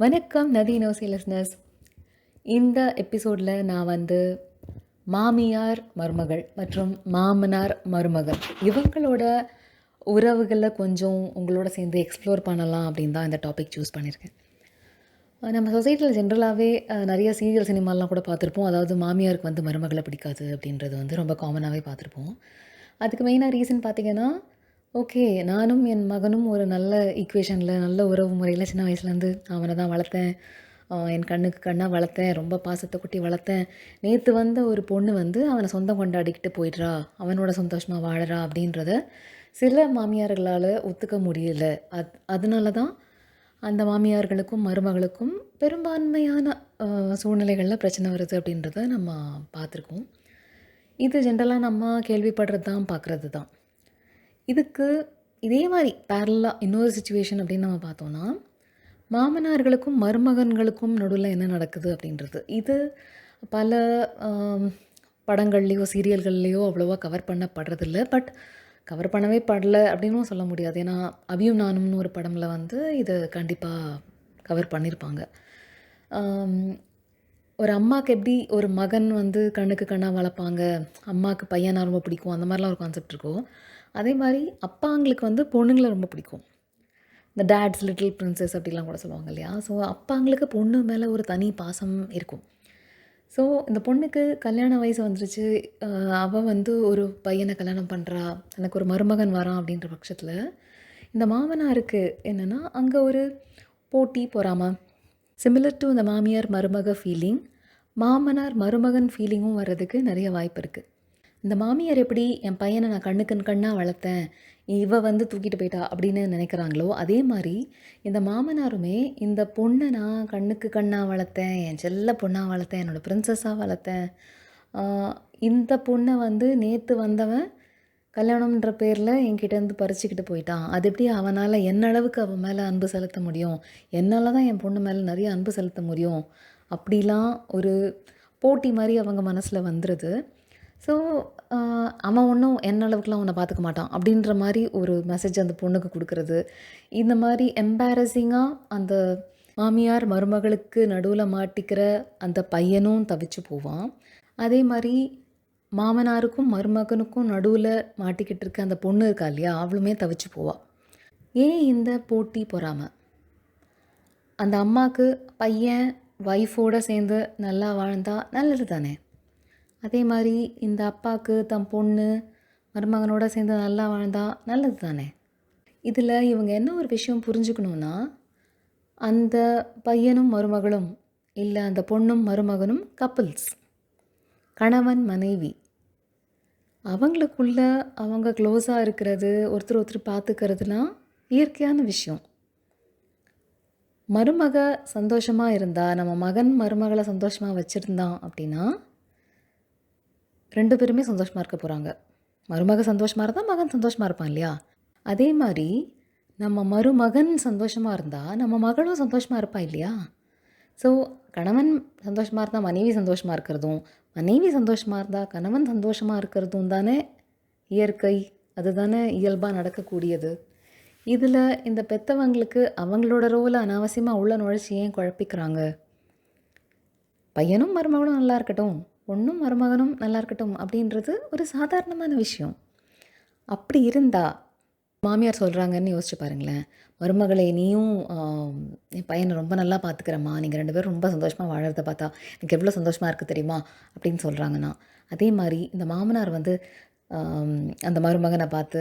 வணக்கம் நதி லிஸ்னர்ஸ். இந்த எபிசோடில் நான் மாமியார் மருமகள் மற்றும் மாமனார் மருமகள் இவங்களோட உறவுகளை கொஞ்சம் உங்களோட சேர்ந்து எக்ஸ்ப்ளோர் பண்ணலாம் அப்படின்னு தான் இந்த டாபிக் சூஸ் பண்ணியிருக்கேன். நம்ம சொசைட்டியில் ஜென்ரலாகவே நிறைய சீரியல் சினிமாலாம் கூட பார்த்துருப்போம். அதாவது மாமியாருக்கு மருமகளை பிடிக்காது அப்படின்றது ரொம்ப காமனாகவே பார்த்துருப்போம். அதுக்கு மெயினாக ரீசன் பார்த்திங்கன்னா, ஓகே, நானும் என் மகனும் ஒரு நல்ல ஈக்குவேஷனில் நல்ல உறவு முறையில் சின்ன வயசுலேருந்து அவனை தான் வளர்த்தேன். என் கண்ணுக்கு கண்ணாக வளர்த்தேன், ரொம்ப பாசத்தை கொட்டி வளர்த்தேன். நேற்று ஒரு பொண்ணு அவனை சொந்தம் கொண்டாடிக்கிட்டு போயிடுறா, அவனோட சந்தோஷமாக வாழறா அப்படின்றத சில மாமியார்களால் ஒத்துக்க முடியல. அதனால தான் அந்த மாமியார்களுக்கும் மருமகளுக்கும் பெரும்பான்மையான சூழ்நிலைகளில் பிரச்சனை வருது அப்படின்றத நம்ம பார்த்துருக்கோம். இது ஜென்ரலாக நம்ம கேள்விப்படுறது தான், பார்க்குறது தான். இதுக்கு இதே மாதிரி பேரலாக இன்னொரு சிச்சுவேஷன் அப்படின்னு நம்ம பார்த்தோன்னா, மாமனார்களுக்கும் மருமகன்களுக்கும் நடுவில் என்ன நடக்குது அப்படின்றது. இது பல படங்கள்லேயோ சீரியல்கள்லேயோ அவ்வளோவா கவர் பண்ணப்படுறதில்ல. பட் கவர் பண்ணவே படலை அப்படின்னும் சொல்ல முடியாது. ஏன்னா அபியும் நானும்னு ஒரு படமில் இதை கண்டிப்பாக கவர் பண்ணியிருப்பாங்க. ஒரு அம்மாவுக்கு எப்படி ஒரு மகன் கண்ணுக்கு கண்ணாக வளர்ப்பாங்க, அம்மாவுக்கு பையனாக ரொம்ப பிடிக்கும், அந்த மாதிரிலாம் ஒரு கான்செப்ட் இருக்கும். அதே மாதிரி அப்பாங்களுக்கு பொண்ணுங்களை ரொம்ப பிடிக்கும். இந்த டேட்ஸ் லிட்டில் பிரின்சஸ் அப்படிலாம் கூட சொல்லுவாங்க இல்லையா? ஸோ அப்பாங்களுக்கு பொண்ணு மேலே ஒரு தனி பாசம் இருக்கும். ஸோ இந்த பொண்ணுக்கு கல்யாண வயசு வந்துருச்சு. அவள் ஒரு பையனை கல்யாணம் பண்ணுறா, எனக்கு ஒரு மருமகன் வரான் அப்படின்ற பட்சத்தில் இந்த மாமனாருக்கு என்னென்னா, அங்கே ஒரு போட்டி பொறாமை, சிமிலர் டு இந்த மாமியார் மருமக ஃபீலிங், மாமனார் மருமகன் ஃபீலிங்கும் வர்றதுக்கு நிறைய வாய்ப்பு இருக்குது. இந்த மாமியார் எப்படி என் பையனை நான் கண்ணுக்கு கண்ணாக வளர்த்தேன், இவ தூக்கிட்டு போயிட்டா அப்படின்னு நினைக்கிறாங்களோ, அதே மாதிரி இந்த மாமனாருமே இந்த பொண்ணை நான் கண்ணுக்கு கண்ணாக வளர்த்தேன், என் செல்ல பொண்ணாக வளர்த்தேன், என்னோடய பிரின்சஸாக வளர்த்தேன், இந்த பொண்ணை நேற்று வந்தவன் கல்யாணம்ன்ற பேரில் என்கிட்டேருந்து பறிச்சுக்கிட்டு போயிட்டான், அது எப்படி அவனால் என்னளவுக்கு அவன் மேலே அன்பு செலுத்த முடியும், என்னால் தான் என் பொண்ணு மேலே நிறைய அன்பு செலுத்த முடியும், அப்படிலாம் ஒரு போட்டி மாதிரி அவங்க மனசில் வந்துடுது. ஸோ அவன் ஒன்றும் என்னளவுக்குலாம் உன்னை பார்த்துக்க மாட்டான் அப்படின்ற மாதிரி ஒரு மெசேஜ் அந்த பொண்ணுக்கு கொடுக்குறது. இந்த மாதிரி எம்பாரசிங்காக அந்த மாமியார் மருமகளுக்கு நடுவில் மாட்டிக்கிற அந்த பையனும் தவிச்சு போவான். அதே மாதிரி மாமனாருக்கும் மருமகனுக்கும் நடுவில் மாட்டிக்கிட்டு இருக்க அந்த பொண்ணு இருக்கா இல்லையா, அவளுமே தவிச்சு போவாள். ஏன் இந்த போட்டி பொறாமை? அந்த அம்மாவுக்கு பையன் ஒய்ஃபோடு சேர்ந்து நல்லா வாழ்ந்தா நல்லது தானே. அதே மாதிரி இந்த அப்பாவுக்கு தன் பொண்ணு மருமகனோட சேர்ந்து நல்லா வாழ்ந்தா நல்லது தானே. இதில் இவங்க என்ன ஒரு விஷயம் புரிஞ்சுக்கணுன்னா, அந்த பையனும் மருமகளும் இல்லை அந்த பொண்ணும் மருமகனும் கப்புல்ஸ், கணவன் மனைவி. அவங்களுக்குள்ள அவங்க க்ளோஸாக இருக்கிறது, ஒருத்தர் ஒருத்தர் பார்த்துக்கிறதுலாம் இயற்கையான விஷயம். மருமக சந்தோஷமாக இருந்தால், நம்ம மகன் மருமகளை சந்தோஷமாக வச்சுருந்தான் அப்படின்னா 2 பேருமே சந்தோஷமாக இருக்க போகிறாங்க. மருமக சந்தோஷமாக இருந்தால் மகன் சந்தோஷமாக இருப்பான் இல்லையா? அதே மாதிரி நம்ம மருமகன் சந்தோஷமாக இருந்தால் நம்ம மகளும் சந்தோஷமாக இருப்பா இல்லையா? ஸோ கணவன் சந்தோஷமாக இருந்தால் மனைவி சந்தோஷமாக இருக்கிறதும், மனைவி சந்தோஷமாக இருந்தால் கணவன் சந்தோஷமாக இருக்கிறதும் தானே இயற்கை, அதுதானே இயல்பாக நடக்கக்கூடியது. இதில் இந்த பெற்றவங்களுக்கு அவங்களோட ரோலை அனாவசியமாக உள்ள நுழைச்சி ஏன் குழப்பிக்கிறாங்க? பையனும் மருமகளும் நல்லா இருக்கட்டும், பொண்ணும் மருமகனும் நல்லா இருக்கட்டும் அப்படின்றது ஒரு சாதாரணமான விஷயம். அப்படி இருந்தால் மாமியார் சொல்கிறாங்கன்னு யோசிச்சு பாருங்களேன். மருமகளை நீயும் என் பையனை ரொம்ப நல்லா பார்த்துக்கிறம்மா, நீங்கள் 2 பேரும் ரொம்ப சந்தோஷமாக வாழறத பார்த்தா எனக்கு எவ்வளோ சந்தோஷமாக இருக்குது தெரியுமா அப்படின்னு சொல்கிறாங்கன்னா, அதே மாதிரி இந்த மாமனார் அந்த மருமகனை பார்த்து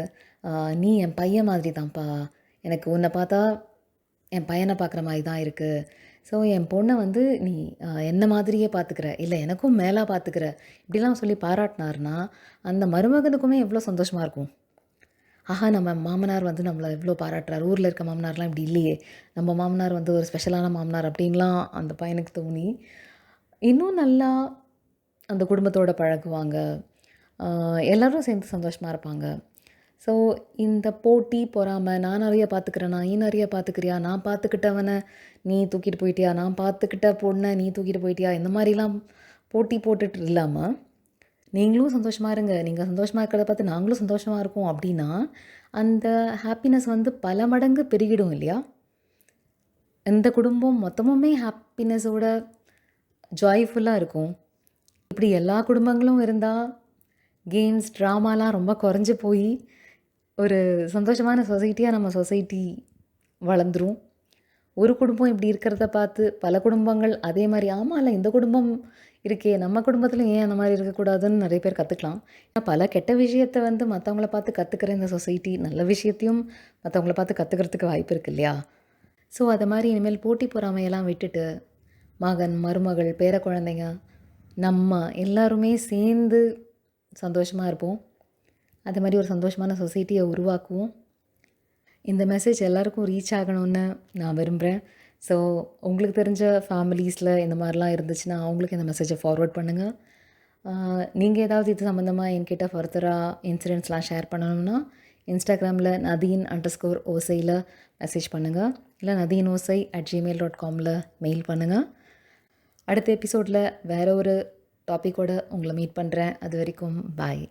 நீ என் பையன் மாதிரி தான்ப்பா, எனக்கு உன்னை பார்த்தா என் பையனை பார்க்குற மாதிரி தான் இருக்குது, ஸோ என் பொண்ணை நீ என்ன மாதிரியே பார்த்துக்கிற, இல்லை எனக்கும் மேலே பார்த்துக்கிற, இப்படிலாம் சொல்லி பாராட்டினார்னா அந்த மருமகனுக்குமே எவ்வளோ சந்தோஷமாக இருக்கும். ஆஹா, நம்ம மாமனார் நம்மளை எவ்வளோ பாராட்டுறார், ஊரில் இருக்க மாமனார்லாம் இப்படி இல்லையே, நம்ம மாமனார் ஒரு ஸ்பெஷலான மாமனார் அப்படின்லாம் அந்த பையனுக்கு தோணி இன்னும் நல்லா அந்த குடும்பத்தோடு பழகுவாங்க, எல்லோரும் சேர்ந்து சந்தோஷமாக இருப்பாங்க. ஸோ இந்த போட்டி பொறாமை, நான் நிறைய பார்த்துக்கிறேன்னா நீ நிறைய பார்த்துக்கிறியா, நான் பார்த்துக்கிட்டவனை நீ தூக்கிட்டு போயிட்டியா, நான் பார்த்துக்கிட்ட பொண்ணை நீ தூக்கிட்டு போயிட்டியா, இந்த மாதிரிலாம் போட்டி போட்டுட்டு இல்லாமல் நீங்களும் சந்தோஷமாக இருங்க, நீங்கள் சந்தோஷமாக இருக்கிறத பார்த்து நாங்களும் சந்தோஷமாக இருக்கோம் அப்படின்னா அந்த ஹாப்பினஸ் பல மடங்கு பெருகிடும் இல்லையா? இந்த குடும்பம் மொத்தமுமே ஹாப்பினஸோட ஜாய்ஃபுல்லாக இருக்கும். இப்படி எல்லா குடும்பங்களும் இருந்தால் கேம்ஸ், ட்ராமாலாம் ரொம்ப குறைஞ்சு போய் ஒரு சந்தோஷமான சொசைட்டியாக நம்ம சொசைட்டி வளர்ந்துரும். ஒரு குடும்பம் இப்படி இருக்கிறத பார்த்து பல குடும்பங்கள் அதே மாதிரி ஆமாம்ல இந்த குடும்பம் இருக்கே நம்ம குடும்பத்தில் ஏன் அந்த மாதிரி இருக்கக்கூடாதுன்னு நிறைய பேர் கற்றுக்கலாம். பல கெட்ட விஷயத்தை வந்து மற்றவங்கள பார்த்து கற்றுக்கிற இந்த சொசைட்டி நல்ல விஷயத்தையும் மற்றவங்கள பார்த்து கற்றுக்கிறதுக்கு வாய்ப்பு இருக்கு இல்லையா? ஸோ அதை மாதிரி இனிமேல் போட்டி பொறாமையெல்லாம் விட்டுட்டு மகன், மருமகள், பேர குழந்தைங்க நம்ம எல்லாருமே சேர்ந்து சந்தோஷமாக இருப்போம். அது மாதிரி ஒரு சந்தோஷமான சொசைட்டியை உருவாக்குவோம். இந்த மெசேஜ் எல்லாருக்கும் ரீச் ஆகணும்னு நான் விரும்புகிறேன். ஸோ உங்களுக்கு தெரிஞ்ச ஃபேமிலிஸில் இந்த மாதிரிலாம் இருந்துச்சுன்னா அவங்களுக்கு இந்த மெசேஜை ஃபார்வர்ட் பண்ணுங்கள். நீங்கள் ஏதாவது இது சம்மந்தமாக என்கிட்ட ஃபர்தராக இன்சிடென்ட்ஸ்லாம் ஷேர் பண்ணணும்னா இன்ஸ்டாகிராமில் nadeen_osaiயில் மெசேஜ் பண்ணுங்கள். இல்லை nadeenosai@gmail.comல மெயில் பண்ணுங்கள். அடுத்த எபிசோடில் வேறு ஒரு டாப்பிக்கோடு உங்களை மீட் பண்ணுறேன். அது வரைக்கும் பாய்.